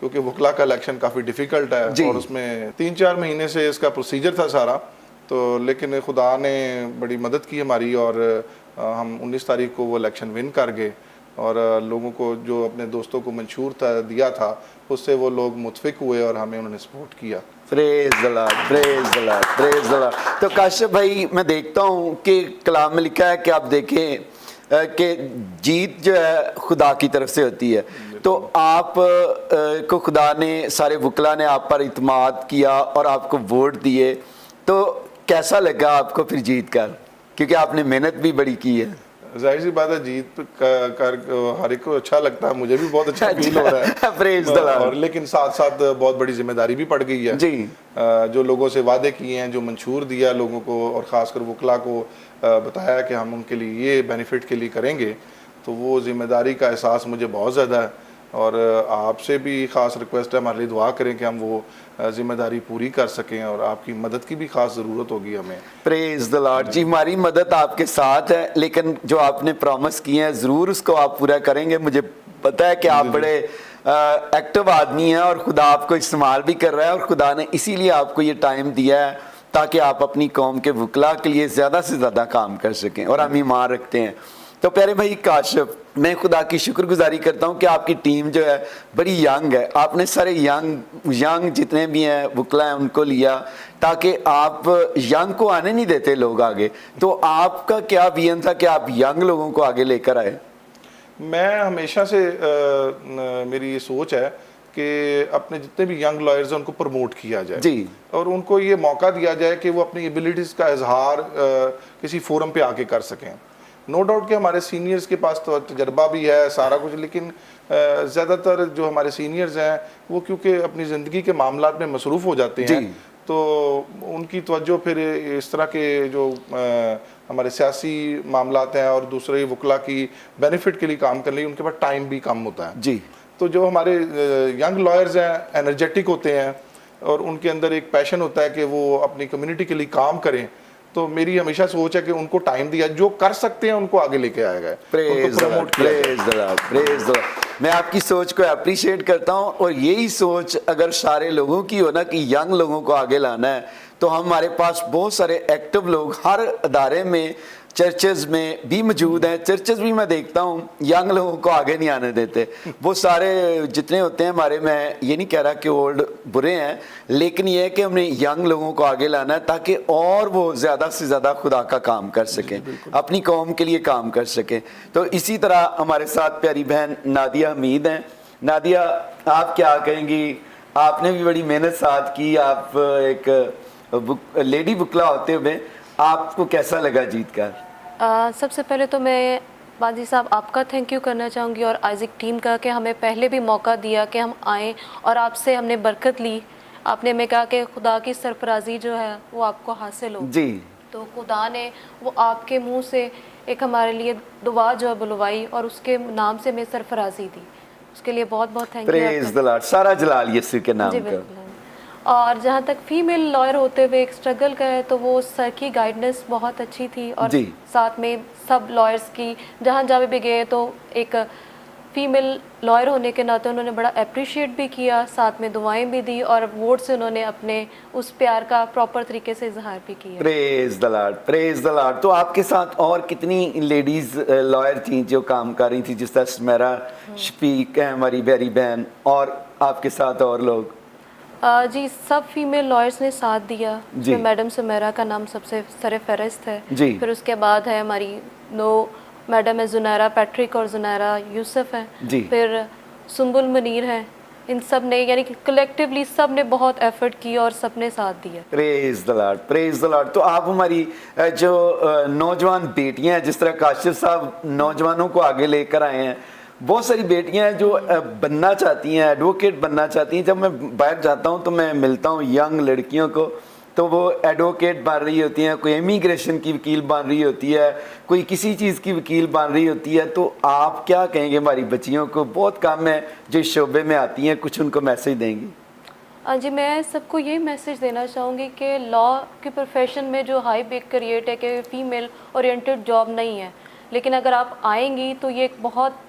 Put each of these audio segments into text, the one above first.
کیونکہ وکلا کا الیکشن کافی ڈیفیکلٹ ہے جی. اور اس میں 3-4 مہینے سے اس کا پروسیجر تھا سارا. تو لیکن خدا نے بڑی مدد کی ہماری اور ہم 19 تاریخ کو وہ الیکشن ون کر گئے اور لوگوں کو جو اپنے دوستوں کو منشور تھا دیا تھا اس سے وہ لوگ متفق ہوئے اور ہمیں انہوں نے سپورٹ کیا. پریز the lord, praise the lord, praise the lord. تو کاشف بھائی میں دیکھتا ہوں کہ کلام میں لکھا ہے کہ آپ دیکھیں کہ جیت جو ہے خدا کی طرف سے ہوتی ہے. تو آپ کو خدا نے، سارے وکلا نے آپ پر اعتماد کیا اور آپ کو ووٹ دیے، تو کیسا لگا آپ کو پھر جیت کر؟ کیونکہ آپ نے محنت بھی بڑی کی ہے. ظاہر سی بات ہے جیت کر ہر ایک کو اچھا لگتا ہے، مجھے بھی بہت اچھا فیل ہو رہا ہے. پریز دی لارڈ. اور لیکن ساتھ ساتھ بہت بڑی ذمہ داری بھی پڑ گئی ہے. جی. جو لوگوں سے وعدے کیے ہیں، جو منشور دیا لوگوں کو اور خاص کر وکلا کو بتایا کہ ہم ان کے لیے یہ بینیفٹ کے لیے کریں گے، تو وہ ذمہ داری کا احساس مجھے بہت زیادہ ہے. اور آپ سے بھی خاص ریکویسٹ ہے ہمارے لیے دعا کریں کہ ہم وہ ذمہ داری پوری کر سکیں اور آپ کی مدد کی بھی خاص ضرورت ہوگی ہمیں. پریز دی لارڈ. جی ہماری مدد آپ کے ساتھ ہے، لیکن جو آپ نے پرومس کیے ہیں ضرور اس کو آپ پورا کریں گے. مجھے پتہ ہے کہ آپ بڑے ایکٹیو آدمی ہیں اور خدا آپ کو استعمال بھی کر رہا ہے، اور خدا نے اسی لیے آپ کو یہ ٹائم دیا ہے تاکہ آپ اپنی قوم کے وکلا کے لیے زیادہ سے زیادہ کام کر سکیں، اور ہم ایمان رکھتے ہیں. تو پیارے بھائی کاشف، میں خدا کی شکر گزاری کرتا ہوں کہ آپ کی ٹیم جو ہے بڑی ینگ ہے. آپ نے سارے ینگ جتنے بھی ہیں وکلا ہیں ان کو لیا تاکہ آپ ینگ کو آنے نہیں دیتے لوگ آگے. تو آپ کا کیا ویژن تھا کہ آپ ینگ لوگوں کو آگے لے کر آئے؟ میں ہمیشہ سے میری یہ سوچ ہے کہ اپنے جتنے بھی ینگ لائرز ہیں ان کو پروموٹ کیا جائے جی. اور ان کو یہ موقع دیا جائے کہ وہ اپنی ایبیلٹیز کا اظہار کسی فورم پہ آ کے کر سکیں. نو ڈاؤٹ کہ ہمارے سینئرز کے پاس تو تجربہ بھی ہے سارا کچھ، لیکن زیادہ تر جو ہمارے سینئرز ہیں وہ کیونکہ اپنی زندگی کے معاملات میں مصروف ہو جاتے ہیں، تو ان کی توجہ پھر اس طرح کے جو ہمارے سیاسی معاملات ہیں اور دوسرے وکلا کی بینیفٹ کے لیے کام کرنے ان کے پاس ٹائم بھی کم ہوتا ہے. جی. تو جو ہمارے ینگ لائرز ہیں انرجیٹک ہوتے ہیں اور ان کے اندر ایک پیشن ہوتا ہے کہ وہ اپنی کمیونٹی کے لیے کام کریں، تو میری ہمیشہ سوچ ہے کہ ان کو ٹائم دیا، جو کر سکتے ہیں ان کو آگے لے کے آئے گا، ان کو پروموٹ کیا جائے. میں آپ کی سوچ کو اپریشیٹ کرتا ہوں، اور یہی سوچ اگر سارے لوگوں کی ہو نا کہ ینگ لوگوں کو آگے لانا ہے، تو ہمارے پاس بہت سارے ایکٹیو لوگ ہر ادارے میں، چرچز میں بھی موجود ہیں. چرچز بھی میں دیکھتا ہوں ینگ لوگوں کو آگے نہیں آنے دیتے. وہ سارے جتنے ہوتے ہیں ہمارے، میں یہ نہیں کہہ رہا کہ اولڈ برے ہیں، لیکن یہ ہے کہ ہم نے ینگ لوگوں کو آگے لانا ہے تاکہ اور وہ زیادہ سے زیادہ خدا کا کام کر سکیں، اپنی قوم کے لیے کام کر سکیں. تو اسی طرح ہمارے ساتھ پیاری بہن نادیہ حمید ہیں. نادیہ، آپ کیا کہیں گی؟ آپ نے بھی بڑی محنت ساتھ کی، آپ ایک لیڈی وکلا ہوتے ہوئے آپ کو کیسا لگا جیت کر؟ سب سے پہلے تو میں باجی صاحب آپ کا تھینک یو کرنا چاہوں گی اور آئزک ٹیم کا کہ ہمیں پہلے بھی موقع دیا کہ ہم آئیں اور آپ سے ہم نے برکت لی. آپ نے ہمیں کہا کہ خدا کی سرفرازی جو ہے وہ آپ کو حاصل ہو. جی. تو خدا نے وہ آپ کے منہ سے ایک ہمارے لیے دعا جو ہے بلوائی اور اس کے نام سے ہمیں سرفرازی دی. اس کے لیے بہت بہت thank you. Praise the lord. سارا جلال یسوع کے نام جی کا. بالکل. اور جہاں تک فیمیل لائر ہوتے ہوئے ایک اسٹرگل کا ہے، تو وہ سر کی گائیڈنس بہت اچھی تھی، اور ساتھ میں سب لائرس کی جہاں جہاں بھی گئے تو ایک فیمیل لائر ہونے کے ناطے انہوں نے بڑا اپریشیٹ بھی کیا، ساتھ میں دعائیں بھی دی، اور ووٹ سے انہوں نے اپنے اس پیار کا پراپر طریقے سے اظہار بھی کیا. پریز the lord, praise the lord. تو آپ کے ساتھ اور کتنی لیڈیز لائر تھیں جو کام کر رہی تھیں؟ جس طرح سمیرا شفیق ہے ہماری پیاری بہن، اور آپ کے ساتھ اور لوگ؟ جی سب فیمیل لائرس نے ساتھ دیا. میڈم سمیرا کا نام سب سے سر فہرست ہے. پھر اس کے بعد ہے ہماری میڈم ہے زنیرہ پیٹرک اور زنیرہ یوسف ہیں. پھر سنبل منیر ہیں. ان سب نے یعنی کہ کلیکٹیولی سب نے بہت ایفرٹ کی اور سب نے ساتھ دیا. پریز the lord, praise the lord. تو آپ ہماری جو نوجوان بیٹیاں ہیں، جس طرح کاشف صاحب نوجوانوں کو آگے لے کر آئے ہیں، بہت ساری بیٹیاں ہیں جو بننا چاہتی ہیں، ایڈوکیٹ بننا چاہتی ہیں. جب میں باہر جاتا ہوں تو میں ملتا ہوں ینگ لڑکیوں کو، تو وہ ایڈوکیٹ بن رہی ہوتی ہیں، کوئی امیگریشن کی وکیل بن رہی ہوتی ہے، کوئی کسی چیز کی وکیل بن رہی ہوتی ہے. تو آپ کیا کہیں گے ہماری بچیوں کو؟ بہت کم ہے جو اس شعبے میں آتی ہیں، کچھ ان کو میسج دیں گی؟ جی میں سب کو یہی میسج دینا چاہوں گی کہ لا کی پروفیشن میں جو ہائی بیک کریٹ ہے کہ فیمیل اورینٹڈ جاب نہیں ہے، لیکن اگر آپ آئیں گی تو یہ ایک بہت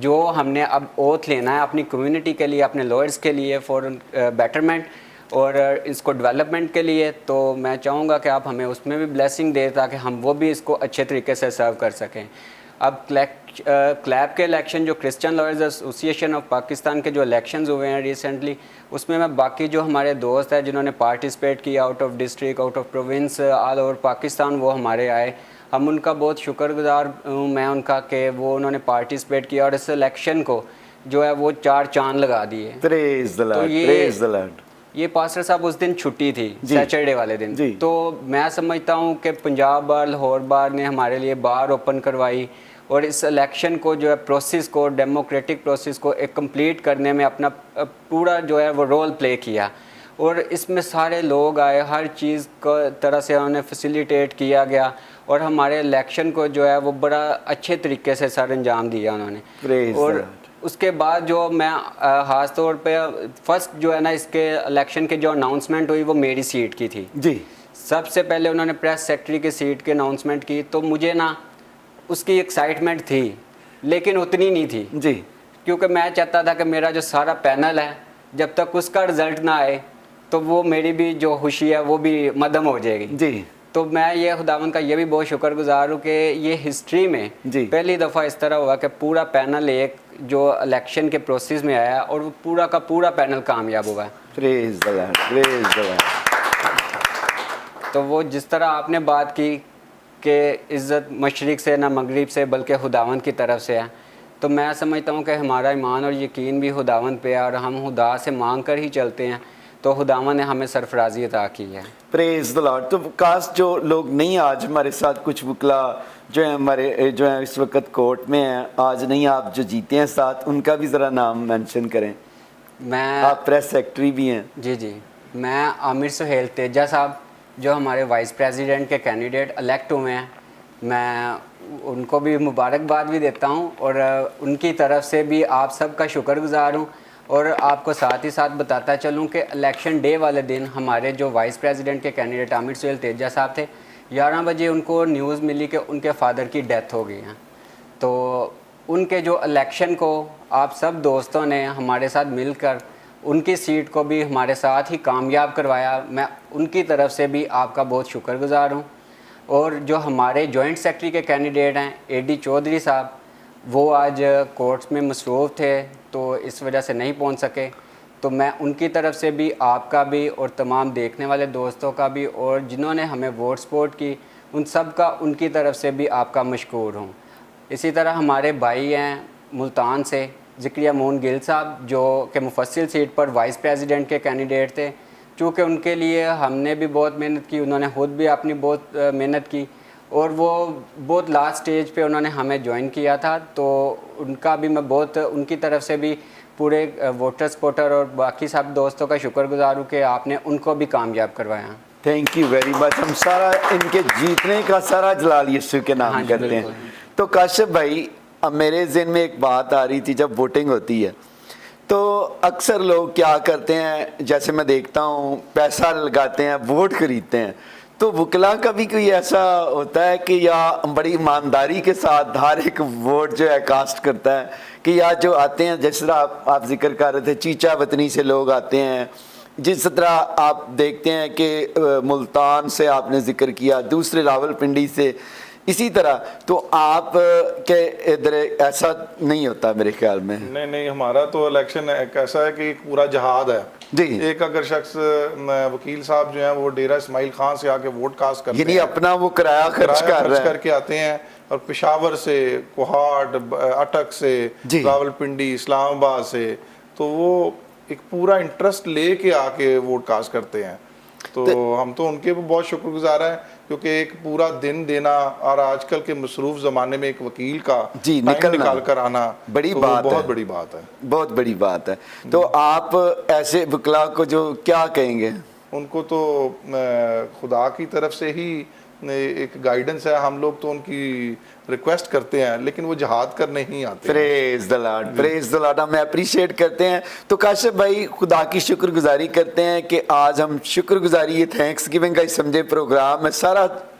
جو ہم نے اب اوتھ لینا ہے اپنی کمیونٹی کے لیے, اپنے لائرس کے لیے, فار بیٹرمنٹ اور اس کو ڈیولپمنٹ کے لیے, تو میں چاہوں گا کہ آپ ہمیں اس میں بھی بلیسنگ دیں تاکہ ہم وہ بھی اس کو اچھے طریقے سے سرو کر سکیں. اب کلیب کے الیکشن جو Christian lawyers association of Pakistan کے جو الیکشنز ہوئے ہیں ریسنٹلی, اس میں باقی جو ہمارے دوست ہیں جنہوں نے پارٹیسپیٹ کیا out of district, out of province, all over Pakistan, وہ ہمارے آئے. ہم ان کا بہت شکر گزار ہوں میں ان کا کہ وہ انہوں نے پارٹیسپیٹ کیا اور اس الیکشن کو جو ہے وہ 4 چاند لگا دیے. پریز the lord, praise the lord. یہ پاسٹر صاحب اس دن چھٹی تھی, سیچرڈے والے دن, تو میں سمجھتا ہوں کہ پنجاب بار, لاہور بار نے ہمارے لیے بار اوپن کروائی اور اس الیکشن کو جو ہے پروسیس کو, ڈیموکریٹک پروسیس کو ایک کمپلیٹ کرنے میں اپنا پورا جو ہے وہ رول پلے کیا. اور اس میں سارے لوگ آئے, ہر چیز کو طرح سے انہوں نے فیسیلیٹیٹ کیا گیا اور ہمارے الیکشن کو جو ہے وہ بڑا اچھے طریقے سے سر انجام دیا انہوں نے. اور اس کے بعد جو میں خاص طور پہ فرسٹ جو ہے نا اس کے الیکشن کے جو اناؤنسمنٹ ہوئی وہ میری سیٹ کی تھی. جی, سب سے پہلے انہوں نے پریس سیکرٹری کی سیٹ کی اناؤنسمنٹ کی, تو مجھے نا اس کی ایکسائٹمنٹ تھی لیکن اتنی نہیں تھی. جی, کیونکہ میں چاہتا تھا کہ میرا جو سارا پینل ہے جب تک اس کا رزلٹ نہ آئے تو وہ میری بھی جو خوشی ہے وہ بھی مدھم ہو جائے گی. جی, تو میں یہ خداوند کا یہ بھی بہت شکر گزار ہوں کہ یہ ہسٹری میں پہلی دفعہ اس طرح ہوا کہ پورا پینل ایک جو الیکشن کے پروسیس میں آیا اور وہ پورا کا پورا پینل کامیاب ہوا ہے. پریز the lord, praise the lord. تو وہ جس طرح آپ نے بات کی کہ عزت مشرق سے نہ مغرب سے بلکہ خداوند کی طرف سے ہے, تو میں سمجھتا ہوں کہ ہمارا ایمان اور یقین بھی خداوند پہ ہے اور ہم خدا سے مانگ کر ہی چلتے ہیں, تو خداوند نے ہمیں سرفرازی عطا کی ہے. پریز دی لارڈ. تو کاش جو لوگ نہیں آج ہمارے ساتھ, کچھ وکلا جو ہیں ہمارے جو ہیں اس وقت کورٹ میں ہیں, آج نہیں آپ جو جیتے ہیں ساتھ, ان کا بھی ذرا نام مینشن کریں. آپ پریس سیکرٹری بھی ہیں. جی, میں عامر سہیل تیجا صاحب جو ہمارے وائس پریزیڈنٹ کے کینڈیڈیٹ الیکٹ ہوئے ہیں, میں ان کو بھی مبارکباد بھی دیتا ہوں اور ان کی طرف سے بھی آپ سب کا شکر گزار ہوں. اور آپ کو ساتھ ہی ساتھ بتاتا چلوں کہ الیکشن ڈے والے دن ہمارے جو وائس پریزیڈنٹ کے کینڈیڈیٹ عامر سہیل تیجا صاحب تھے, 11 بجے ان کو نیوز ملی کہ ان کے فادر کی ڈیتھ ہو گئی ہیں. تو ان کے جو الیکشن کو آپ سب دوستوں نے ہمارے ساتھ مل کر ان کی سیٹ کو بھی ہمارے ساتھ ہی کامیاب کروایا, میں ان کی طرف سے بھی آپ کا بہت شکر گزار ہوں. اور جو ہمارے جوائنٹ سیکرٹری کے کینڈیڈیٹ ہیں اے ڈی چودھری صاحب, وہ آج کورٹس میں مصروف تھے تو اس وجہ سے نہیں پہنچ سکے, تو میں ان کی طرف سے بھی آپ کا بھی اور تمام دیکھنے والے دوستوں کا بھی اور جنہوں نے ہمیں ووٹ سپورٹ کی ان سب کا ان کی طرف سے بھی آپ کا مشکور ہوں. اسی طرح ہمارے بھائی ہیں ملتان سے ذکریہ مون گل صاحب جو کہ مفصل سیٹ پر وائس پریزیڈنٹ کے کینڈیڈیٹ تھے, چونکہ ان کے لیے ہم نے بھی بہت محنت کی, انہوں نے خود بھی اپنی بہت محنت کی اور وہ بہت لاسٹ سٹیج پہ انہوں نے ہمیں جوائن کیا تھا, تو ان کا بھی میں بہت ان کی طرف سے بھی پورے ووٹر سپورٹر اور باقی سب دوستوں کا شکر گزار ہوں کہ آپ نے ان کو بھی کامیاب کروایا. تھینک یو ویری مچ. ہم سارا ان کے جیتنے کا سارا جلال یسوع کے نام کرتے ہیں. تو کاشف بھائی, اب میرے ذہن میں ایک بات آ رہی تھی, جب ووٹنگ ہوتی ہے تو اکثر لوگ کیا کرتے ہیں, جیسے میں دیکھتا ہوں پیسہ لگاتے ہیں, ووٹ خریدتے ہیں, تو وکلا کا بھی کوئی ایسا ہوتا ہے کہ یا بڑی ایمانداری کے ساتھ ہر ایک ووٹ جو ہے کاسٹ کرتا ہے, کہ یا جو آتے ہیں جس طرح آپ ذکر کر رہے تھے چیچا وطنی سے لوگ آتے ہیں, جس طرح آپ دیکھتے ہیں کہ ملتان سے آپ نے ذکر کیا, دوسرے راول پنڈی سے, اسی طرح تو آپ کے ادھر ایسا نہیں ہوتا میرے خیال میں. نہیں, ہمارا تو الیکشن ایک ایسا ہے کہ ایک پورا جہاد ہے. جی, ایک اگر شخص وکیل صاحب جو ہیں وہ ڈیرہ اسماعیل خان سے آ کے ووٹ کاسٹ کرتے ہیں, یعنی اپنا وہ کرایہ خرچ کر کے آتے ہیں, اور پشاور سے, کوہاٹ, اٹک سے, راول پنڈی, اسلام آباد سے, تو وہ ایک پورا انٹرسٹ لے کے آ کے ووٹ کاسٹ کرتے ہیں. تو ہم تو ان کے بھی بہت شکر گزار ہیں, کیونکہ ایک پورا دن دینا اور آج کل کے مصروف زمانے میں ایک وکیل کا نکال کر آنا بڑی بات ہے, بہت بڑی بات ہے, بہت بڑی بات ہے. تو آپ ایسے وکلا کو جو کیا کہیں گے؟ ان کو تو خدا کی طرف سے ہی ایک گائیڈنس ہے, ہم لوگ تو ان کی ریکویسٹ کرتے ہیں لیکن وہ جہاد کرنے ہی آتے ہیں. پریز the lord, praise the lord. ہم اپریشیٹ کرتے ہیں. تو کاشف بھائی خدا کی شکر گزاری کرتے ہیں کہ آج ہم شکر گزاری, یہ تھینکس گیونگ کا سمجھے پروگرام ہے, سارا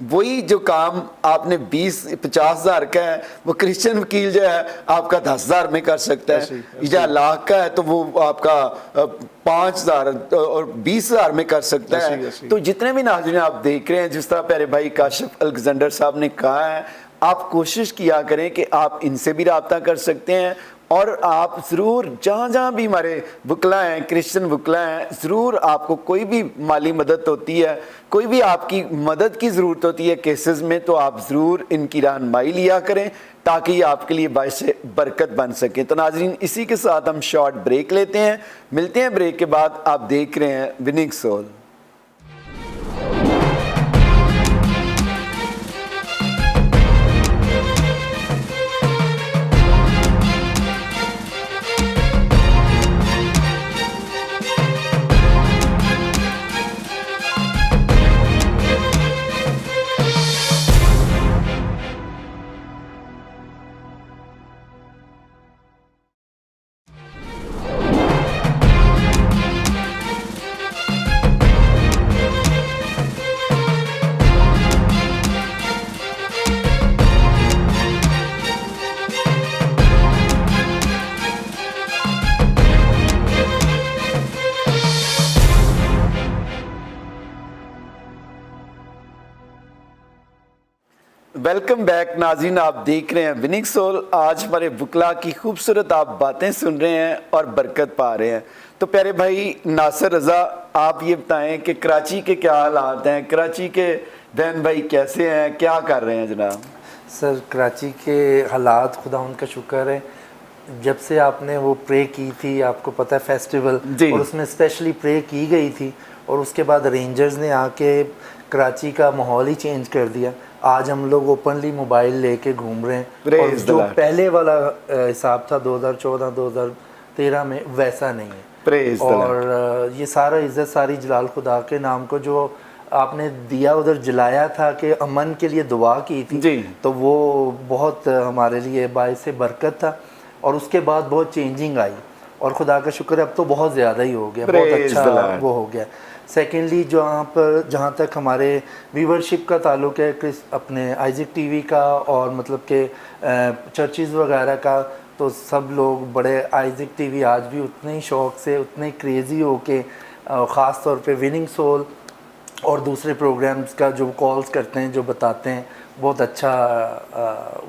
وہی جو کام آپ نے 20-50 ہزار کا ہے وہ کرسچن وکیل جو ہے آپ کا 10 ہزار میں کر سکتا ہے, یا لاکھ کا ہے تو وہ آپ کا 5,000 اور 20 ہزار میں کر سکتا ہے. تو جتنے بھی ناظرین آپ دیکھ رہے ہیں, جس طرح پیارے بھائی کاشف الگزینڈر صاحب نے کہا ہے, آپ کوشش کیا کریں کہ آپ ان سے بھی رابطہ کر سکتے ہیں, اور آپ ضرور جہاں جہاں بھی ہمارے وکلا ہیں, کرسچن وکلا ہیں, ضرور آپ کو کوئی بھی مالی مدد ہوتی ہے, کوئی بھی آپ کی مدد کی ضرورت ہوتی ہے کیسز میں, تو آپ ضرور ان کی رہنمائی لیا کریں تاکہ یہ آپ کے لیے باعث برکت بن سکیں. تو ناظرین اسی کے ساتھ ہم شارٹ بریک لیتے ہیں, ملتے ہیں بریک کے بعد. آپ دیکھ رہے ہیں وننگ سول. ویلکم بیک ناظرین, آپ دیکھ رہے ہیں وننگ سول. آج ہمارے وکلا کی خوبصورت آپ باتیں سن رہے ہیں اور برکت پا رہے ہیں. تو پیارے بھائی ناصر رضا, آپ یہ بتائیں کہ کراچی کے کیا حالات ہیں, کراچی کے بہن بھائی کیسے ہیں, کیا کر رہے ہیں جناب؟ سر کراچی کے حالات خدا ان کا شکر ہے, جب سے آپ نے وہ پرے کی تھی, آپ کو پتہ ہے فیسٹیول, اور اس میں اسپیشلی پرے کی گئی تھی, اور اس کے بعد رینجرز نے آ کے کراچی کا ماحول ہی چینج کر دیا. آج ہم لوگ اوپنلی موبائل لے کے گھوم رہے ہیں, اور جو پہلے والا حساب تھا 2014-2013 میں ویسا نہیں ہے. اور یہ سارا عزت ساری جلال خدا کے نام کو, جو آپ نے دیا ادھر جلایا تھا کہ امن کے لیے دعا کی تھی, تو وہ بہت ہمارے لیے باعث برکت تھا. اور اس کے بعد بہت چینجنگ آئی, اور خدا کا شکر ہے اب تو بہت زیادہ ہی ہو گیا, بہت اچھا وہ ہو گیا. سیکنڈلی جہاں تک ہمارے ویورشپ کا تعلق ہے, اپنے آئزک ٹی وی کا اور مطلب کہ چرچز وغیرہ کا, تو سب لوگ بڑے آئزک ٹی وی آج بھی اتنے ہی شوق سے, اتنے کریزی ہو کے, خاص طور پہ وننگ سول اور دوسرے پروگرامز کا جو کالز کرتے ہیں, جو بتاتے ہیں, بہت اچھا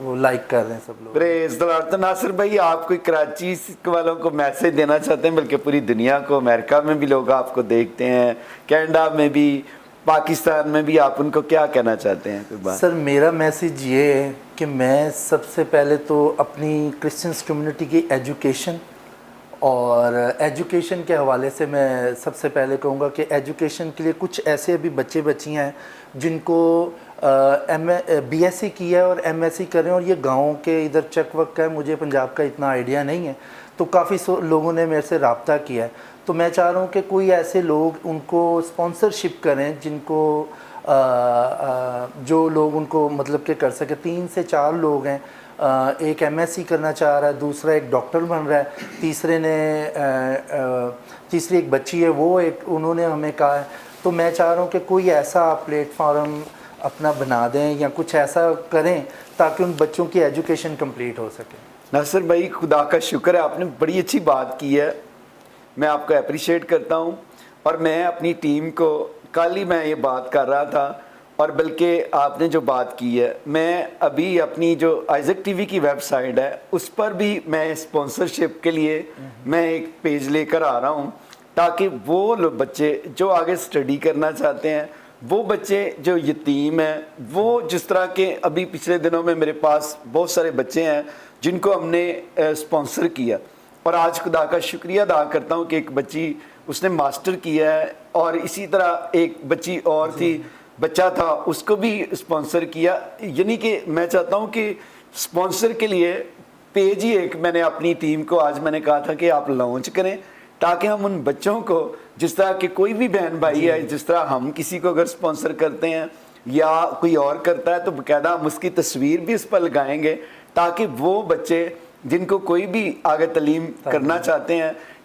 وہ لائک کر رہے ہیں سب لوگ. پریز دی لارڈ. تو ناصر بھائی آپ کوئی کراچی والوں کو میسج دینا چاہتے ہیں, بلکہ پوری دنیا کو, امریکہ میں بھی لوگ آپ کو دیکھتے ہیں, کینیڈا میں بھی, پاکستان میں بھی, آپ ان کو کیا کہنا چاہتے ہیں؟ سر میرا میسج یہ ہے کہ میں سب سے پہلے تو اپنی کرسچنس کمیونٹی کی ایجوکیشن, اور ایجوکیشن کے حوالے سے میں سب سے پہلے کہوں گا کہ ایجوکیشن کے لیے کچھ ایسے بھی بچے بچیاں ہیں جن کو بی ایس سی کیا ہے اور ایم ایس سی کر رہے ہیں, اور یہ گاؤں کے ادھر چک وک کا ہے, مجھے پنجاب کا اتنا آئیڈیا نہیں ہے, تو کافی لوگوں نے میرے سے رابطہ کیا ہے. تو میں چاہ رہا ہوں کہ کوئی ایسے لوگ ان کو اسپانسرشپ کریں جن کو جو لوگ ان کو مطلب کہ کر سکے. 3 سے 4 لوگ ہیں, ایک ایم ایس سی کرنا چاہ رہا ہے, دوسرا ایک ڈاکٹر بن رہا ہے, تیسری ایک بچی ہے, وہ انہوں نے ہمیں کہا ہے. تو میں چاہ رہا ہوں کہ کوئی ایسا پلیٹ فارم اپنا بنا دیں یا کچھ ایسا کریں تاکہ ان بچوں کی ایجوکیشن کمپلیٹ ہو سکے. ناصر بھائی خدا کا شکر ہے, آپ نے بڑی اچھی بات کی ہے, میں آپ کو اپریشیٹ کرتا ہوں. اور میں اپنی ٹیم کو کل ہی میں یہ بات کر رہا تھا, اور بلکہ آپ نے جو بات کی ہے, میں ابھی اپنی جو آئزک ٹی وی کی ویب سائٹ ہے اس پر بھی میں اسپانسرشپ کے لیے میں ایک پیج لے کر آ رہا ہوں, تاکہ وہ لوگ بچے جو آگے سٹڈی کرنا چاہتے ہیں, وہ بچے جو یتیم ہیں, وہ جس طرح کے ابھی پچھلے دنوں میں میرے پاس بہت سارے بچے ہیں جن کو ہم نے اسپانسر کیا, اور آج خدا کا شکریہ ادا کرتا ہوں کہ ایک بچی اس نے ماسٹر کیا ہے, اور اسی طرح ایک بچی اور تھی, بچہ تھا, اس کو بھی اسپانسر کیا. یعنی کہ میں چاہتا ہوں کہ اسپانسر کے لیے پیج ہی ایک میں نے اپنی ٹیم کو آج میں نے کہا تھا کہ آپ لانچ کریں, تاکہ ہم ان بچوں کو, جس طرح کہ کوئی بھی بہن بھائی ہے, جس طرح ہم کسی کو اگر اسپانسر کرتے ہیں یا کوئی اور کرتا ہے تو باقاعدہ ہم اس کی تصویر بھی اس پر لگائیں گے, تاکہ وہ بچے جن کو کوئی بھی آگے تعلیم کرنا چاہتے ہیں,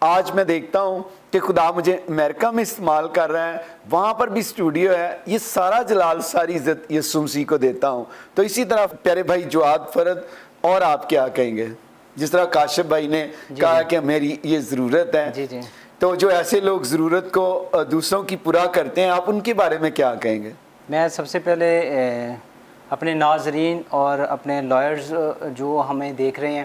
آج میں دیکھتا ہوں کہ خدا مجھے امریکہ میں استعمال کر رہا ہے, وہاں پر بھی اسٹوڈیو ہے, یہ سارا جلال ساری عزت یسوع مسیح کو دیتا ہوں. تو اسی طرح پیارے بھائی جواد فرد, اور آپ کیا کہیں گے؟ جس طرح کاشف بھائی نے کہا کہ میری یہ ضرورت ہے, جی جی تو جو ایسے لوگ ضرورت کو دوسروں کی پورا کرتے ہیں, آپ ان کے بارے میں کیا کہیں گے؟ میں سب سے پہلے اپنے ناظرین اور اپنے لائرز جو ہمیں دیکھ رہے ہیں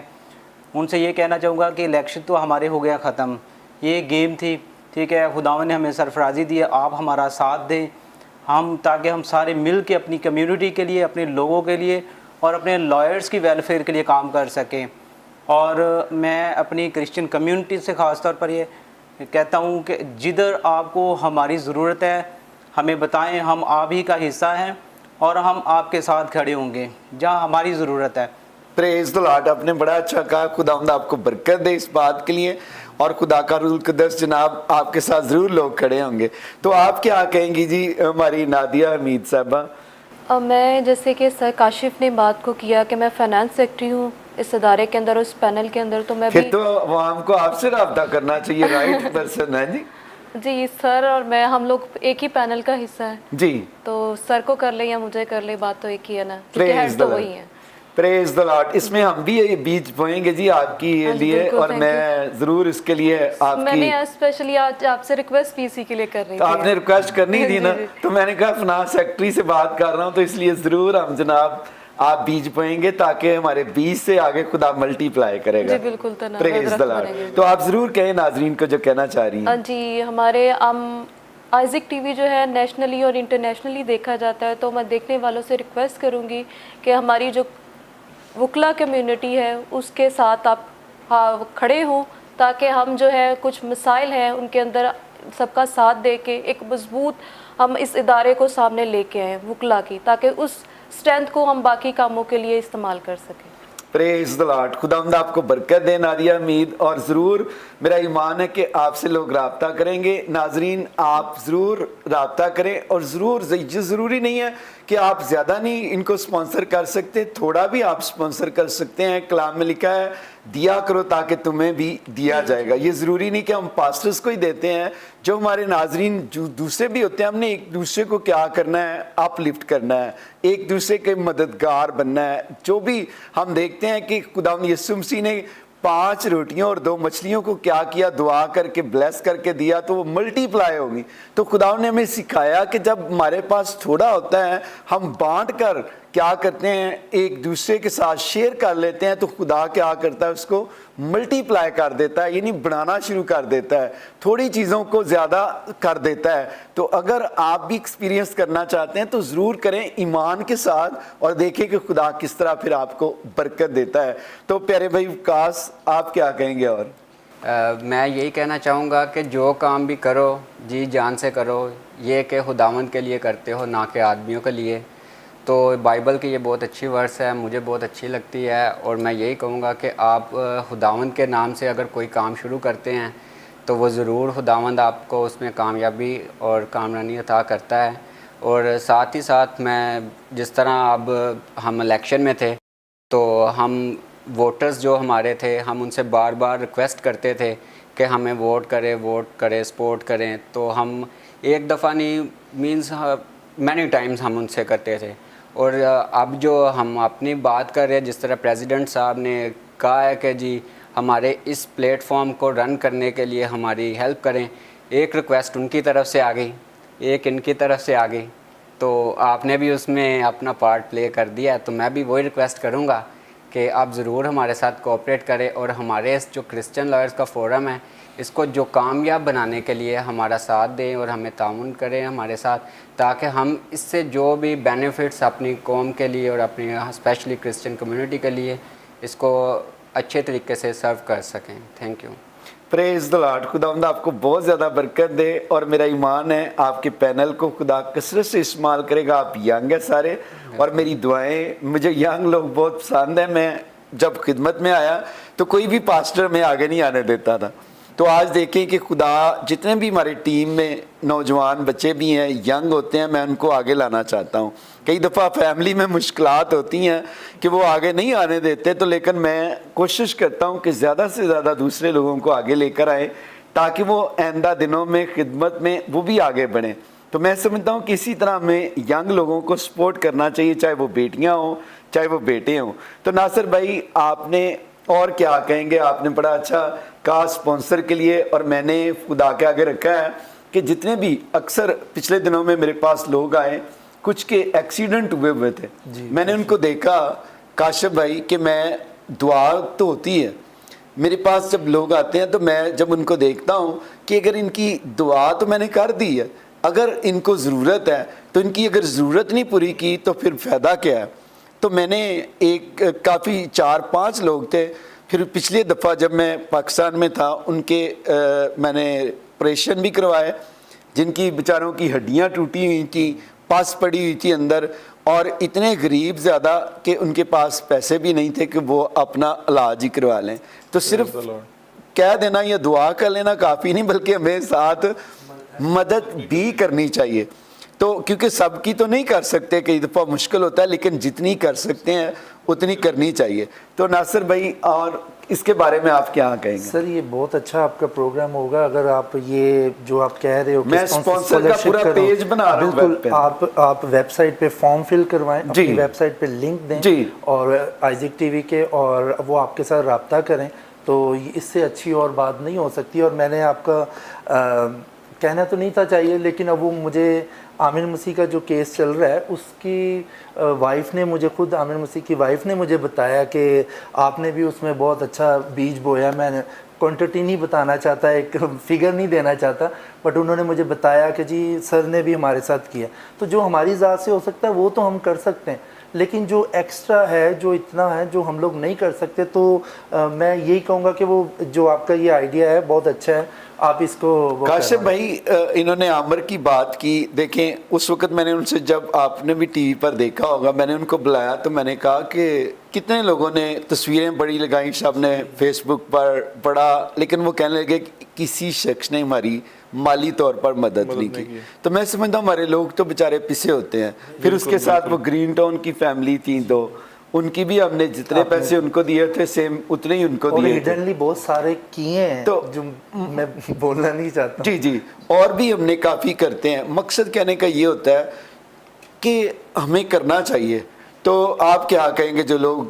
ان سے یہ کہنا چاہوں گا کہ الیکشن تو ہمارے ہو گیا ختم, یہ گیم تھی, ٹھیک ہے, خداوند نے ہمیں سرفرازی دی ہے, آپ ہمارا ساتھ دیں تاکہ ہم سارے مل کے اپنی کمیونٹی کے لیے, اپنے لوگوں کے لیے اور اپنے لائرز کی ویلفیئر کے لیے کام کر سکیں. اور میں اپنی کرسچن کمیونٹی سے خاص طور پر یہ کہتا ہوں کہ جدھر آپ کو ہماری ضرورت ہے ہمیں بتائیں, ہم آپ ہی کا حصہ ہیں اور ہم آپ کے ساتھ کھڑے ہوں گے جہاں ہماری ضرورت ہے. پریز دی لارڈ, آپ نے بڑا اچھا کہا, خداوند آپ کو برکت دے اس بات کے لیے, اور خدا کا روح القدس جناب آپ کے ساتھ ضرور لوگ کھڑے ہوں گے. تو آپ کیا کہیں گی جی ہماری نادیہ حمید صاحبہ؟ میں جیسے کہ سر کاشف نے بات کو کیا کہ میں فائنانس سیکٹری ہوں اس ادارے کے اندر, اس پینل کے اندر, تو میں بھی پھر تو عوام کو آپ سے رابطہ کرنا چاہیے, رائٹ پرسن ہے جی. جی سر اور میں ہم لوگ ایک ہی پینل کا حصہ ہیں جی, تو سر کو کر لیں یا مجھے کر لیں, بات تو ایک ہی ہے نا, Praise ہیڈ the تو Lord. وہی ہیں. پریز دی لارڈ. اس میں ہم بھی یہ بیج بوئیں گے جی آپ کی لیے, بالکل, اور thank میں ضرور اس کے لیے آپ میں کی, نے اسپیشلی آج آپ سے ریکویسٹ بھی اسی کے لیے کر رہی تو آپ تھی. نے ریکویسٹ کرنی تھی نا, جی. تو میں نے کہا فنانس سیکٹری سے بات کر رہا ہوں, تو اس لیے ضرور ہم جناب آپ بیج بوئیں گے تاکہ ہمارے بیج سے آگے خدا ملٹی پلائی کرے گا. جی بالکل, پریز دی لارڈ. تو آپ ضرور کہیں ناظرین کو جو کہنا چاہ رہی ہیں. جی ہمارے آئزک ٹی وی جو ہے نیشنلی اور انٹرنیشنلی دیکھا جاتا ہے, تو میں دیکھنے والوں سے ریکویسٹ کروں گی کہ ہماری جو وکلا کمیونٹی ہے اس کے ساتھ آپ کھڑے ہوں تاکہ ہم جو ہے کچھ مسائل ہیں ان کے اندر سب کا ساتھ دے کے ایک مضبوط ہم اس ادارے کو سامنے لے کے آئیں وکلا کی, تاکہ اس اسٹرینتھ کو ہم باقی کاموں کے لیے استعمال کر سکیں. Praise the lord. خداوند آپ کو برکت دے نادیہ حمید, اور ضرور میرا ایمان ہے کہ آپ سے لوگ رابطہ کریں گے. ناظرین آپ ضرور رابطہ کریں, اور ضرور ضروری نہیں ہے کہ آپ زیادہ نہیں ان کو سپانسر کر سکتے, تھوڑا بھی آپ سپانسر کر سکتے ہیں. کلام میں لکھا ہے دیا کرو تاکہ تمہیں بھی دیا جائے گا. یہ ضروری نہیں کہ ہم پاسٹرز کو ہی دیتے ہیں, جو ہمارے ناظرین جو دوسرے بھی ہوتے ہیں, ہم نے ایک دوسرے کو کیا کرنا ہے, اپ لفٹ کرنا ہے, ایک دوسرے کے مددگار بننا ہے. جو بھی ہم دیکھتے ہیں کہ خداوند یسوع مسیح نے 5 روٹیوں اور 2 مچھلیوں کو کیا کیا, دعا کر کے بلیس کر کے دیا تو وہ ملٹی پلائی ہوگی. تو خدا نے ہمیں سکھایا کہ جب ہمارے پاس تھوڑا ہوتا ہے ہم بانٹ کر کیا کرتے ہیں, ایک دوسرے کے ساتھ شیئر کر لیتے ہیں, تو خدا کیا کرتا ہے اس کو ملٹی پلائی کر دیتا ہے, یعنی بڑھانا شروع کر دیتا ہے, تھوڑی چیزوں کو زیادہ کر دیتا ہے. تو اگر آپ بھی ایکسپیرینس کرنا چاہتے ہیں تو ضرور کریں ایمان کے ساتھ, اور دیکھیں کہ خدا کس طرح پھر آپ کو برکت دیتا ہے. تو پیارے بھائی وکاس آپ کیا کہیں گے؟ اور میں یہی کہنا چاہوں گا کہ جو کام بھی کرو جی جان سے کرو, یہ کہ خداوند کے لیے کرتے ہو نہ کہ آدمیوں کے لیے. تو بائبل کی یہ بہت اچھی ورس ہے, مجھے بہت اچھی لگتی ہے, اور میں یہی کہوں گا کہ آپ خداوند کے نام سے اگر کوئی کام شروع کرتے ہیں تو وہ ضرور خداوند آپ کو اس میں کامیابی اور کامرانی عطا کرتا ہے. اور ساتھ ہی ساتھ میں جس طرح اب ہم الیکشن میں تھے تو ہم ووٹرز جو ہمارے تھے, ہم ان سے بار بار ریکویسٹ کرتے تھے کہ ہمیں ووٹ کریں, سپورٹ کریں. تو ہم ایک دفعہ نہیں مینز مینی ٹائمز ہم ان سے کرتے تھے. اور اب جو ہم اپنی بات کر رہے ہیں, جس طرح پریزیڈنٹ صاحب نے کہا ہے کہ جی ہمارے اس پلیٹ فارم کو رن کرنے کے لیے ہماری ہیلپ کریں, ایک ریکویسٹ ان کی طرف سے آ گئی, ایک ان کی طرف سے آ گئی, تو آپ نے بھی اس میں اپنا پارٹ پلے کر دیا ہے. تو میں بھی وہی ریکویسٹ کروں گا کہ آپ ضرور ہمارے ساتھ کوآپریٹ کریں, اور ہمارے اس جو کرسچن لائرز کا فورم ہے اس کو جو کامیاب بنانے کے لیے ہمارا ساتھ دیں اور ہمیں تعاون کریں ہمارے ساتھ, تاکہ ہم اس سے جو بھی بینیفٹس اپنی قوم کے لیے اور اپنی اسپیشلی کرسچن کمیونٹی کے لیے اس کو اچھے طریقے سے سرو کر سکیں. Thank you. Praise the lord. خداوند آپ کو بہت زیادہ برکت دے, اور میرا ایمان ہے آپ کے پینل کو خدا کثرت سے استعمال کرے گا. آپ ینگ ہیں سارے, اور میری دعائیں, مجھے ینگ لوگ بہت پسند ہیں. میں جب خدمت میں آیا تو کوئی بھی پاسٹر میں آگے نہیں آنے دیتا تھا, تو آج دیکھیں کہ خدا جتنے بھی ہمارے ٹیم میں نوجوان بچے بھی ہیں، ینگ ہوتے ہیں، میں ان کو آگے لانا چاہتا ہوں. کئی دفعہ فیملی میں مشکلات ہوتی ہیں کہ وہ آگے نہیں آنے دیتے، تو لیکن میں کوشش کرتا ہوں کہ زیادہ سے زیادہ دوسرے لوگوں کو آگے لے کر آئیں تاکہ وہ آئندہ دنوں میں خدمت میں وہ بھی آگے بڑھیں. تو میں سمجھتا ہوں کہ اسی طرح ہمیں ینگ لوگوں کو سپورٹ کرنا چاہیے، چاہے وہ بیٹیاں ہوں چاہے وہ بیٹے ہوں. تو ناصر بھائی آپ نے اور کیا کہیں گے؟ آپ نے بڑا اچھا کہا اسپانسر کے لیے، اور میں نے خدا کے آگے رکھا ہے کہ جتنے بھی اکثر پچھلے دنوں میں میرے پاس لوگ آئے کچھ کے ایکسیڈنٹ ہوئے تھے، میں نے ان کو دیکھا کاشف بھائی کہ میں دعا تو ہوتی ہے میرے پاس جب لوگ آتے ہیں، تو میں جب ان کو دیکھتا ہوں کہ اگر ان کی دعا تو میں نے کر دی ہے، اگر ان کو ضرورت ہے تو ان کی اگر ضرورت نہیں پوری کی تو پھر فائدہ کیا ہے. تو میں نے ایک کافی 4-5 لوگ تھے، پھر پچھلی دفعہ جب میں پاکستان میں تھا ان کے میں نے آپریشن بھی کروائے، جن کی بیچاروں کی ہڈیاں ٹوٹی ہوئی تھیں، پس پڑی ہوئی تھی اندر، اور اتنے غریب زیادہ کہ ان کے پاس پیسے بھی نہیں تھے کہ وہ اپنا علاج ہی کروا لیں. تو صرف کہہ دینا یا دعا کر لینا کافی نہیں، بلکہ ہمیں ساتھ مدد بھی کرنی چاہیے. تو کیونکہ سب کی تو نہیں کر سکتے، کئی دفعہ مشکل ہوتا ہے، لیکن جتنی کر سکتے ہیں اتنی کرنی چاہیے. تو ناصر بھائی اور اس کے بارے میں آپ کیا کہیں گے؟ سر یہ بہت اچھا آپ کا پروگرام ہوگا اگر آپ یہ جو آپ کہہ رہے ہو میں اسپانسر کا پورا پیج بنا رہا ہوں. بالکل آپ ویب سائٹ پہ فارم فل کروائیں، اپنی ویب سائٹ پہ لنک دیں اور آئزک ٹی وی کے، اور وہ آپ کے ساتھ رابطہ کریں. تو اس سے اچھی اور بات نہیں ہو سکتی. اور میں نے آپ کا کہنا تو نہیں تھا چاہیے، لیکن اب وہ مجھے عامر مسیح کا جو کیس چل رہا ہے اس کی وائف نے مجھے، خود عامر مسیح کی وائف نے مجھے بتایا کہ آپ نے بھی اس میں بہت اچھا بیج بویا. میں نے کوانٹٹی نہیں بتانا چاہتا، ایک فگر نہیں دینا چاہتا، بٹ انہوں نے مجھے بتایا کہ جی سر نے بھی ہمارے ساتھ کیا. تو جو ہماری ذات سے ہو سکتا ہے وہ تو ہم کر سکتے ہیں، لیکن جو ایکسٹرا ہے، جو اتنا ہے جو ہم لوگ نہیں کر سکتے، تو میں یہی کہوں گا کہ وہ جو آپ کا یہ آئیڈیا ہے بہت اچھا ہے، آپ اس کو. کاشف بھائی انہوں نے عامر کی بات کی، دیکھیں اس وقت میں نے ان سے، جب آپ نے بھی ٹی وی پر دیکھا ہوگا، میں نے ان کو بلایا تو میں نے کہا کہ کتنے لوگوں نے تصویریں بڑی لگائیں، سب نے فیس بک پر پڑھا، لیکن وہ کہنے لگے کہ کسی شخص نے ہماری مالی طور پر مدد نہیں کی. تو میں سمجھتا ہوں ہمارے لوگ تو بیچارے پسے ہوتے ہیں. پھر اس کے ساتھ وہ گرین ٹاؤن کی فیملی تھی، تو ان کی بھی ہم نے جتنے پیسے ان کو دیے تھے سیم اتنے ہی ان کو دیے تھے. ہڈنلی بہت سارے کیے ہیں تو جو میں بولنا نہیں چاہتا. جی اور بھی ہم نے کافی کرتے ہیں. مقصد کہنے کا یہ ہوتا ہے کہ ہمیں کرنا چاہیے. تو آپ کیا کہیں گے جو لوگ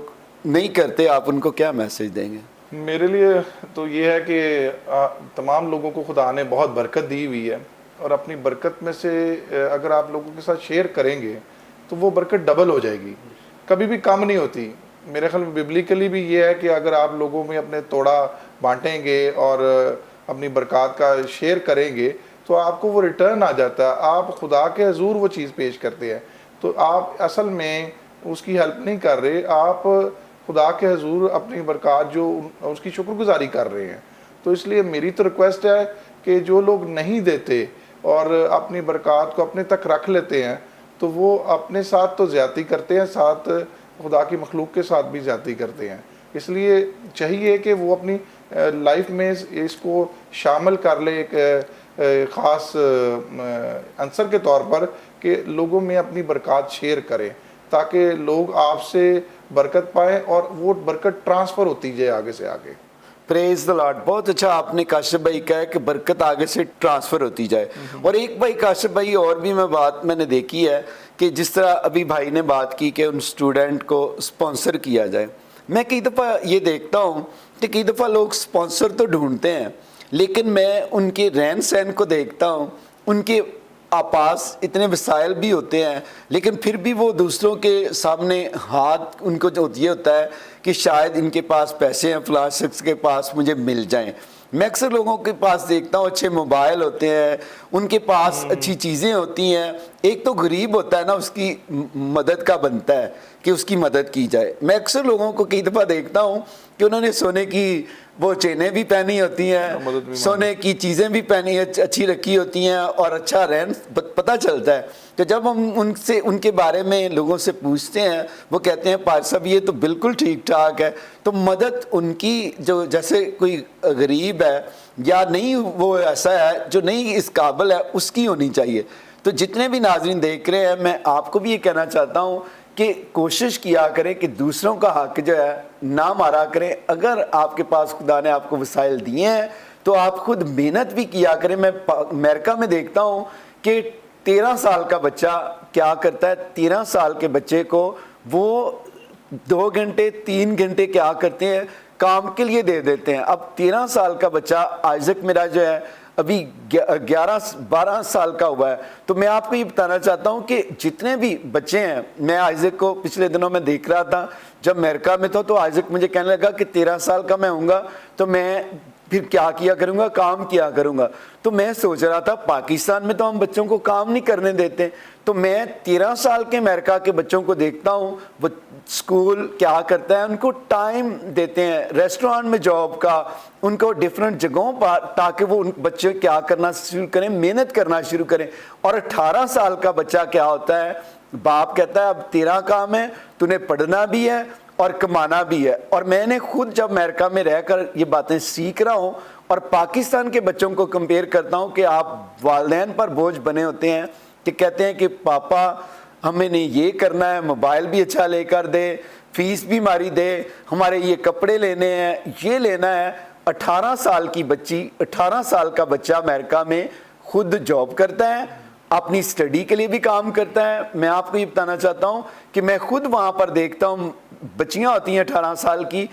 نہیں کرتے، آپ ان کو کیا میسج دیں گے؟ میرے لیے تو یہ ہے کہ تمام لوگوں کو خدا نے بہت برکت دی ہوئی ہے، اور اپنی برکت میں سے اگر آپ لوگوں کے ساتھ شیئر کریں گے تو وہ برکت ڈبل ہو جائے گی، کبھی بھی کم نہیں ہوتی. میرے خیال میں ببلیکلی بھی یہ ہے کہ اگر آپ لوگوں میں اپنے توڑا بانٹیں گے اور اپنی برکات کا شیئر کریں گے تو آپ کو وہ ریٹرن آ جاتا ہے. آپ خدا کے حضور وہ چیز پیش کرتے ہیں، تو آپ اصل میں اس کی ہیلپ نہیں کر رہے، آپ خدا کے حضور اپنی برکات جو اس کی شکر گزاری کر رہے ہیں. تو اس لیے میری تو ریکویسٹ ہے کہ جو لوگ نہیں دیتے اور اپنی برکات کو اپنے تک رکھ لیتے ہیں تو وہ اپنے ساتھ تو زیادتی کرتے ہیں، ساتھ خدا کی مخلوق کے ساتھ بھی زیادتی کرتے ہیں. اس لیے چاہیے کہ وہ اپنی لائف میں اس کو شامل کر لے ایک خاص عنصر کے طور پر، کہ لوگوں میں اپنی برکات شیئر کریں تاکہ لوگ آپ سے برکت پائیں اور وہ برکت ٹرانسفر ہوتی جائے آگے سے آگے. پریز دی لارڈ. بہت اچھا آپ نے کاشف بھائی کہا کہ برکت آگے سے ٹرانسفر ہوتی جائے. اور ایک بھائی کاشف بھائی اور بھی میں نے دیکھی ہے کہ جس طرح ابھی بھائی نے بات کی کہ ان اسٹوڈنٹ کو اسپانسر کیا جائے. میں کئی دفعہ یہ دیکھتا ہوں کہ کئی دفعہ لوگ اسپانسر تو ڈھونڈتے ہیں، لیکن میں ان کے رہن سہن کو دیکھتا ہوں، ان کے پاس اتنے وسائل بھی ہوتے ہیں، لیکن پھر بھی وہ دوسروں کے سامنے ہاتھ ان کو جو یہ ہوتا ہے کہ شاید ان کے پاس پیسے ہیں، فلاں شخص کے پاس مجھے مل جائیں. میں اکثر لوگوں کے پاس دیکھتا ہوں اچھے موبائل ہوتے ہیں، ان کے پاس اچھی چیزیں ہوتی ہیں، ایک تو غریب ہوتا ہے نا, اس کی مدد کا بنتا ہے کہ اس کی مدد کی جائے. میں اکثر لوگوں کو کئی دفعہ دیکھتا ہوں کہ انہوں نے سونے کی وہ چینیں بھی پہنی ہوتی ہیں, سونے کی چیزیں بھی پہنی اچھی رکھی ہوتی ہیں, اور اچھا رہن پتہ چلتا ہے. تو جب ہم ان کے بارے میں لوگوں سے پوچھتے ہیں, وہ کہتے ہیں پادری صاحب یہ تو بالکل ٹھیک ٹھاک ہے. تو مدد ان کی, جو جیسے کوئی غریب ہے یا نہیں وہ ایسا ہے جو نہیں اس قابل ہے, اس کی ہونی چاہیے. تو جتنے بھی ناظرین دیکھ رہے ہیں, میں آپ کو بھی یہ کہنا چاہتا ہوں کہ کوشش کیا کریں کہ دوسروں کا حق جو ہے نہ مارا کریں. اگر آپ کے پاس خدا نے آپ کو وسائل دیے ہیں تو آپ خود محنت بھی کیا کریں. میں امریکہ میں دیکھتا ہوں کہ 13 سال کا بچہ کیا کرتا ہے, 13 سال کے بچے کو وہ 2 گھنٹے 3 گھنٹے کیا کرتے ہیں, کام کے لیے دے دیتے ہیں. اب 13 سال کا بچہ آئزک میرا جو ہے ابھی 11-12 سال کا ہوا ہے. تو میں آپ کو یہ بتانا چاہتا ہوں کہ جتنے بھی بچے ہیں, میں آئزک کو پچھلے دنوں میں دیکھ رہا تھا جب امریکہ میں تھا, تو آئزک مجھے کہنے لگا کہ 13 سال کا میں ہوں گا تو میں پھر کیا کروں گا, کام کیا کروں گا. تو میں سوچ رہا تھا پاکستان میں تو ہم بچوں کو کام نہیں کرنے دیتے, تو میں 13 سال کے امریکہ کے بچوں کو دیکھتا ہوں, وہ اسکول کیا کرتا ہے, ان کو ٹائم دیتے ہیں ریسٹورانٹ میں جاب کا, ان کو ڈیفرنٹ جگہوں پر, تاکہ وہ ان بچے کیا کرنا شروع کریں, محنت کرنا شروع کریں. اور 18 سال کا بچہ کیا ہوتا ہے, باپ کہتا ہے اب تیرا کام ہے, تو نے پڑھنا بھی ہے اور کمانا بھی ہے. اور میں نے خود جب امریکہ میں رہ کر یہ باتیں سیکھ رہا ہوں اور پاکستان کے بچوں کو کمپیئر کرتا ہوں کہ آپ والدین پر بوجھ بنے ہوتے ہیں کہ کہتے ہیں کہ پاپا ہمیں نہیں یہ کرنا ہے, موبائل بھی اچھا لے کر دے, فیس بھی ہماری دے, ہمارے یہ کپڑے لینے ہیں, یہ لینا ہے. 18 سال کی بچی, 18 سال کا بچہ امریکہ میں خود جاب کرتا ہے, اپنی اسٹڈی کے لیے بھی کام کرتا ہے. میں آپ کو یہ بتانا چاہتا ہوں کہ میں خود وہاں پر دیکھتا ہوں بچیاں ہوتی ہیں 18 سال کی,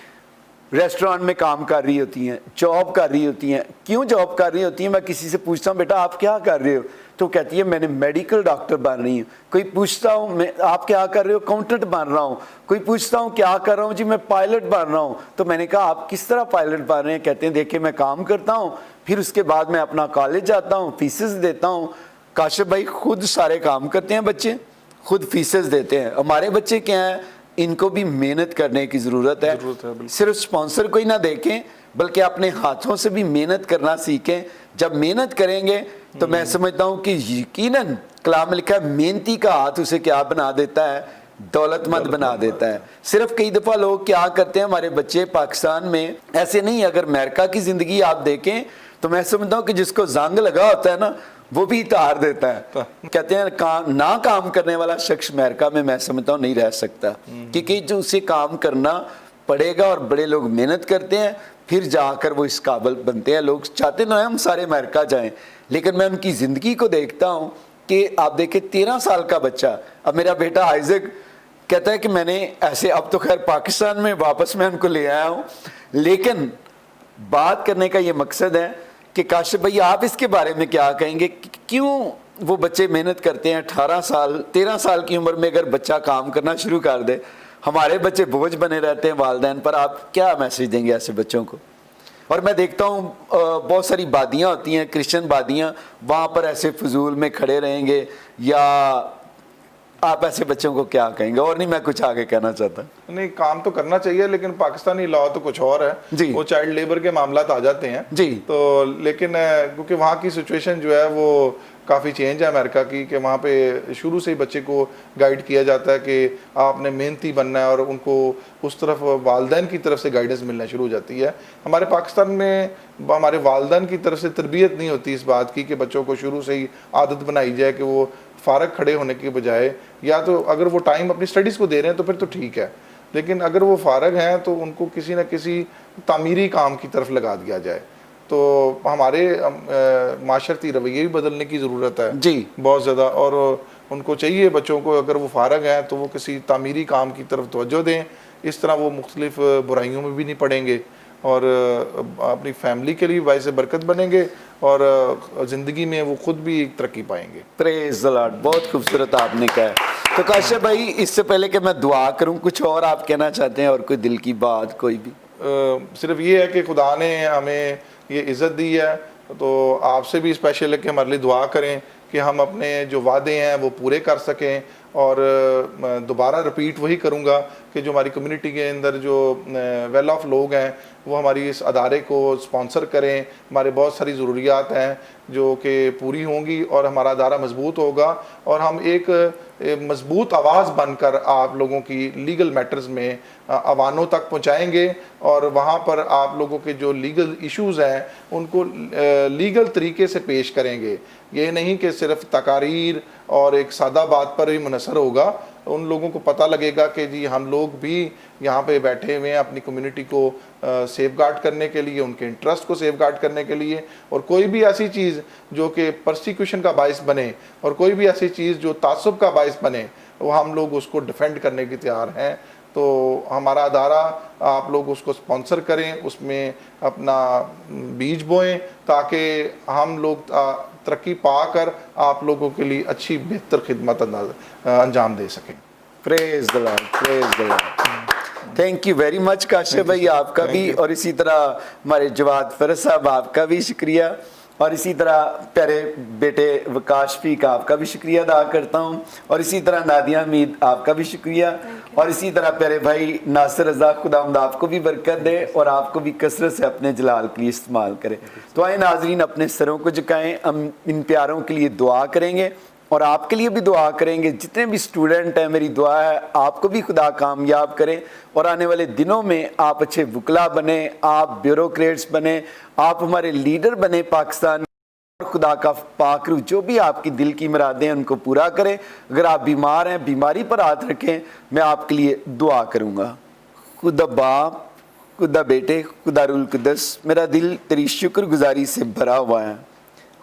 ریسٹورانٹ میں کام کر رہی ہوتی ہیں, جاب کر رہی ہوتی ہیں. کیوں جاب کر رہی ہوتی ہیں؟ میں کسی سے پوچھتا ہوں بیٹا آپ کیا کر رہے ہو, تو کہتی ہے میں نے میڈیکل ڈاکٹر بن رہی ہوں. کوئی پوچھتا ہوں میں آپ کیا کر رہے ہو, اکاؤنٹنٹ بن رہا ہوں. کوئی پوچھتا ہوں کیا کر رہا ہوں, جی میں پائلٹ بن رہا ہوں. تو میں نے کہا آپ کس طرح پائلٹ بن رہے ہیں؟ کہتے ہیں دیکھیں میں کام کرتا ہوں, پھر اس کے بعد میں اپنا کالج جاتا ہوں, فیسز دیتا ہوں. کاشف بھائی خود سارے کام کرتے ہیں بچے, خود فیسز دیتے ہیں. ہمارے بچے کیا ہیں, ان کو بھی محنت کرنے کی ضرورت ہے. صرف سپانسر کو ہی نہ دیکھیں بلکہ اپنے ہاتھوں سے بھی محنت کرنا سیکھیں. جب محنت کریں گے تو میں سمجھتا ہوں کہ یقیناً کلام میں لکھا ہے محنتی کا ہاتھ اسے کیا بنا دیتا ہے, دولت مند بنا دیتا ہے. صرف کئی دفعہ لوگ کیا کرتے ہیں, ہمارے بچے پاکستان میں ایسے نہیں, اگر امریکہ کی زندگی آپ دیکھیں تو میں سمجھتا ہوں کہ جس کو زنگ لگا ہوتا ہے نا وہ بھی اتار دیتا ہے. کہتے ہیں نہ کام کرنے والا شخص امریکہ میں سمجھتا ہوں نہیں رہ سکتا, کیونکہ جو اسے کام کرنا پڑے گا, اور بڑے لوگ محنت کرتے ہیں پھر جا کر وہ اس قابل بنتے ہیں. لوگ چاہتے نہ ہم سارے امریکہ جائیں, لیکن میں ان کی زندگی کو دیکھتا ہوں کہ آپ دیکھیں 13 سال کا بچہ. اب میرا بیٹا آئزک کہتا ہے کہ میں نے ایسے, اب تو خیر پاکستان میں واپس میں ان کو لے آیا ہوں, لیکن بات کرنے کا یہ مقصد ہے کہ کاشف بھائی آپ اس کے بارے میں کیا کہیں گے, کیوں وہ بچے محنت کرتے ہیں 18 سال 13 سال کی عمر میں اگر بچہ کام کرنا شروع کر دے, ہمارے بچے بوجھ بنے رہتے ہیں والدین پر. آپ کیا میسیج دیں گے ایسے بچوں کو؟ اور میں دیکھتا ہوں بہت ساری بادیاں ہوتی ہیں, کرسچن بادیاں, وہاں پر ایسے فضول میں کھڑے رہیں گے, یا آپ ایسے بچوں کو کیا کہیں گے؟ اور نہیں میں کچھ آگے کہنا چاہتا. نہیں, کام تو کرنا چاہیے, لیکن پاکستانی لاء تو کچھ اور ہے جی, وہ چائلڈ لیبر کے معاملات آ جاتے ہیں جی. تو لیکن کیونکہ وہاں کی سچویشن جو ہے وہ کافی چینج ہے امریکہ کی, کہ وہاں پہ شروع سے ہی بچے کو گائیڈ کیا جاتا ہے کہ آپ نے محنتی بننا ہے, اور ان کو اس طرف والدین کی طرف سے گائیڈنس ملنا شروع ہو جاتی ہے. ہمارے پاکستان میں ہمارے والدین کی طرف سے تربیت نہیں ہوتی اس بات کی کہ بچوں کو شروع سے ہی عادت بنائی جائے کہ وہ فارغ کھڑے ہونے کے بجائے, یا تو اگر وہ ٹائم اپنی سٹڈیز کو دے رہے ہیں تو پھر تو ٹھیک ہے, لیکن اگر وہ فارغ ہیں تو ان کو کسی نہ کسی تعمیری کام کی طرف لگا دیا جائے. تو ہمارے معاشرتی رویے بھی بدلنے کی ضرورت ہے جی بہت زیادہ, اور ان کو چاہیے بچوں کو اگر وہ فارغ ہیں تو وہ کسی تعمیری کام کی طرف توجہ دیں. اس طرح وہ مختلف برائیوں میں بھی نہیں پڑیں گے, اور اپنی فیملی کے لیے باعث برکت بنیں گے, اور زندگی میں وہ خود بھی ایک ترقی پائیں گے. پریز دی لارڈ, بہت خوبصورت آپ نے کہا. تو کاشف بھائی اس سے پہلے کہ میں دعا کروں, کچھ اور آپ کہنا چاہتے ہیں, اور کوئی دل کی بات کوئی بھی؟ صرف یہ ہے کہ خدا نے ہمیں یہ عزت دی ہے, تو آپ سے بھی اسپیشل ہے کہ ہمارے لیے دعا کریں کہ ہم اپنے جو وعدے ہیں وہ پورے کر سکیں. اور دوبارہ رپیٹ وہی کروں گا کہ جو ہماری کمیونٹی کے اندر جو ویل آف لوگ ہیں وہ ہماری اس ادارے کو سپانسر کریں. ہمارے بہت ساری ضروریات ہیں جو کہ پوری ہوں گی اور ہمارا ادارہ مضبوط ہوگا, اور ہم ایک مضبوط آواز بن کر آپ لوگوں کی لیگل میٹرز میں عوانوں تک پہنچائیں گے, اور وہاں پر آپ لوگوں کے جو لیگل ایشوز ہیں ان کو لیگل طریقے سے پیش کریں گے. یہ نہیں کہ صرف تقاریر اور ایک سادہ بات پر ہی منحصر ہوگا. ان لوگوں کو پتہ لگے گا کہ جی ہم لوگ بھی یہاں پہ بیٹھے ہوئے ہیں اپنی کمیونٹی کو سیف گارڈ کرنے کے لیے, ان کے انٹرسٹ کو سیف گارڈ کرنے کے لیے, اور کوئی بھی ایسی چیز جو کہ پرسیکیوشن کا باعث بنے اور کوئی بھی ایسی چیز جو تعصب کا باعث بنے وہ ہم لوگ اس کو ڈیفینڈ کرنے کی تیار ہیں. تو ہمارا ادارہ آپ لوگ اس کو سپانسر کریں, اس میں اپنا بیج بوئیں تاکہ ہم لوگ ترقی پا کر آپ لوگوں کے لیے اچھی بہتر خدمت انجام دے سکیں. Praise the lord, praise the lord. Thank you very much Kashif بھائی, آپ کا بھی, اور اسی طرح ہمارے جواد فرز صاحب آپ کا بھی شکریہ, اور اسی طرح پیارے بیٹے وکاش فی کا آپ کا بھی شکریہ ادا کرتا ہوں, اور اسی طرح نادیہ حمید آپ کا بھی شکریہ, اور اسی طرح پیارے بھائی ناصر رضا, خداوند آپ کو بھی برکت دے اور آپ کو بھی کثرت سے اپنے جلال کے لیے استعمال کرے. تو آئے ناظرین اپنے سروں کو جھکائیں, ہم ان پیاروں کے لیے دعا کریں گے اور آپ کے لیے بھی دعا کریں گے. جتنے بھی اسٹوڈنٹ ہیں میری دعا ہے آپ کو بھی خدا کامیاب کریں, اور آنے والے دنوں میں آپ اچھے وکلا بنیں, آپ بیوروکریٹس بنیں, آپ ہمارے لیڈر بنیں پاکستان, اور خدا کا پاک روح جو بھی آپ کی دل کی مرادیں ہیں ان کو پورا کرے. اگر آپ بیمار ہیں بیماری پر ہاتھ رکھیں, میں آپ کے لیے دعا کروں گا. خدا باپ, خدا بیٹے, خدا روح القدس, میرا دل تیری شکر گزاری سے بھرا ہوا ہے.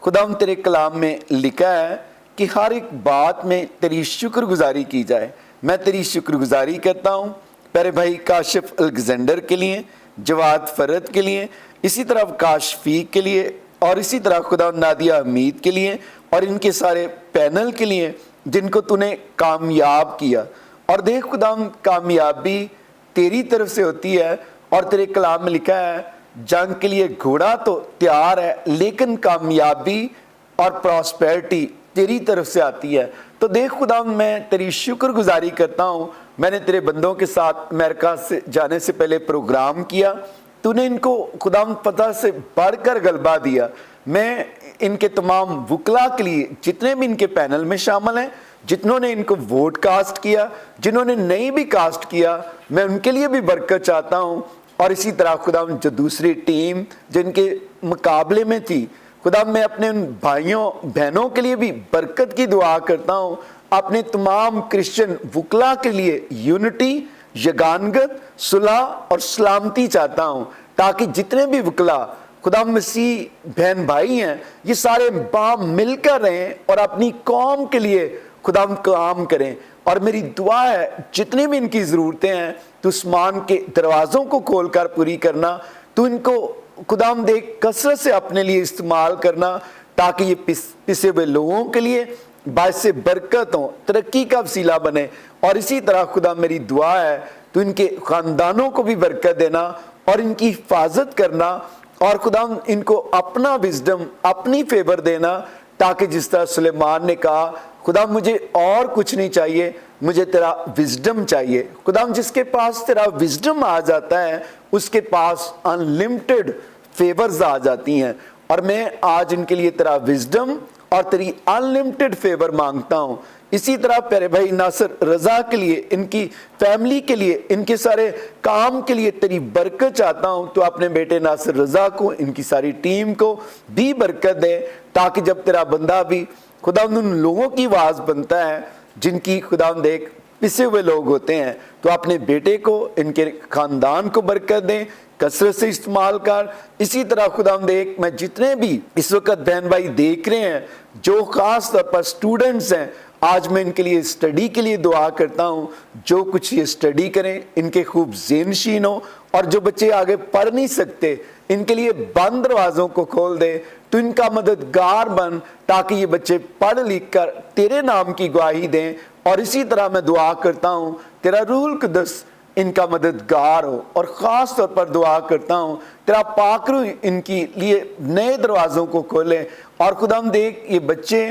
خدا ہم تیرے کلام میں لکھا ہے کہ ہر ایک بات میں تیری شکر گزاری کی جائے. میں تیری شکر گزاری کرتا ہوں پیارے بھائی کاشف الیگزینڈر کے لیے, جواد فرد کے لیے, اسی طرح کاشفی کے لیے, اور اسی طرح خدا نادیہ حمید کے لیے, اور ان کے سارے پینل کے لیے جن کو تو نے کامیاب کیا. اور دیکھ خدا کامیابی تیری طرف سے ہوتی ہے, اور تیرے کلام میں لکھا ہے جنگ کے لیے گھوڑا تو تیار ہے لیکن کامیابی اور پراسپیرٹی تیری طرف سے آتی ہے. تو دیکھ خدا میں تیری شکر گزاری کرتا ہوں, میں نے تیرے بندوں کے ساتھ امریکہ سے جانے سے پہلے پروگرام کیا, تو نے ان کو خدا پتہ سے بڑھ کر غلبہ دیا. میں ان کے تمام وکلا کے لیے جتنے بھی ان کے پینل میں شامل ہیں, جتنوں نے ان کو ووٹ کاسٹ کیا, جنہوں نے نہیں بھی کاسٹ کیا, میں ان کے لیے بھی برکت چاہتا ہوں. اور اسی طرح خدا جو دوسری ٹیم جن کے مقابلے میں تھی, خدا میں اپنے ان بھائیوں بہنوں کے لیے بھی برکت کی دعا کرتا ہوں. اپنے تمام کرسچن وکلا کے لیے یونٹی, یگانگت, صلح اور سلامتی چاہتا ہوں, تاکہ جتنے بھی وکلا خدا مسیح بہن بھائی ہیں یہ سارے بام مل کر رہیں اور اپنی قوم کے لیے خدا کام کریں. اور میری دعا ہے جتنی بھی ان کی ضرورتیں ہیں تو آسمان کے دروازوں کو کھول کر پوری کرنا, تو ان کو خدا دیکھ کثرت سے اپنے لیے استعمال کرنا, تاکہ یہ پسے ہوئے لوگوں کے لیے باعث برکت ہوں, ترقی کا وسیلہ بنے. اور اسی طرح خدا میری دعا ہے تو ان کے خاندانوں کو بھی برکت دینا اور ان کی حفاظت کرنا, اور خدا ان کو اپنا وزڈم, اپنی فیور دینا, تاکہ جس طرح سلیمان نے کہا خدا مجھے اور کچھ نہیں چاہیے, مجھے تیرا وزڈم چاہیے. خدا جس کے پاس تیرا وزڈم آ جاتا ہے اس کے پاس انلمیٹڈ فیورز آ جاتی ہیں, اور میں آج ان کے لیے تیرا وزڈم اور تیری انلمیٹڈ فیور مانگتا ہوں. اسی طرح پیارے بھائی ناصر رضا کے لیے, ان کی فیملی کے لیے, ان کے سارے کام کے لیے تیری برکت چاہتا ہوں. تو اپنے بیٹے ناصر رضا کو, ان کی ساری ٹیم کو بھی برکت دے, تاکہ جب تیرا بندہ بھی خدا ان لوگوں کی آواز بنتا ہے جن کی خدا دیکھ پسے ہوئے لوگ ہوتے ہیں, تو اپنے بیٹے کو, ان کے خاندان کو برکت دیں, کثرت سے استعمال کر. اسی طرح خدا دیکھ میں جتنے بھی اس وقت بہن بھائی دیکھ رہے ہیں جو خاص طور پر اسٹوڈنٹس ہیں, آج میں ان کے لیے اسٹڈی کے لیے دعا کرتا ہوں. جو کچھ یہ اسٹڈی کریں ان کے خوب ذہن نشین ہو, اور جو بچے آگے پڑھ نہیں سکتے ان کے لیے بند دروازوں کو کھول دے, تو ان کا مددگار بن, تاکہ یہ بچے پڑھ لکھ کر تیرے نام کی گواہی دیں. اور اسی طرح میں دعا کرتا ہوں تیرا روح القدس ان کا مددگار ہو, اور خاص طور پر دعا کرتا ہوں تیرا پاک روح ان کی لیے نئے دروازوں کو کھولے. اور خدا ہم دیکھ یہ بچے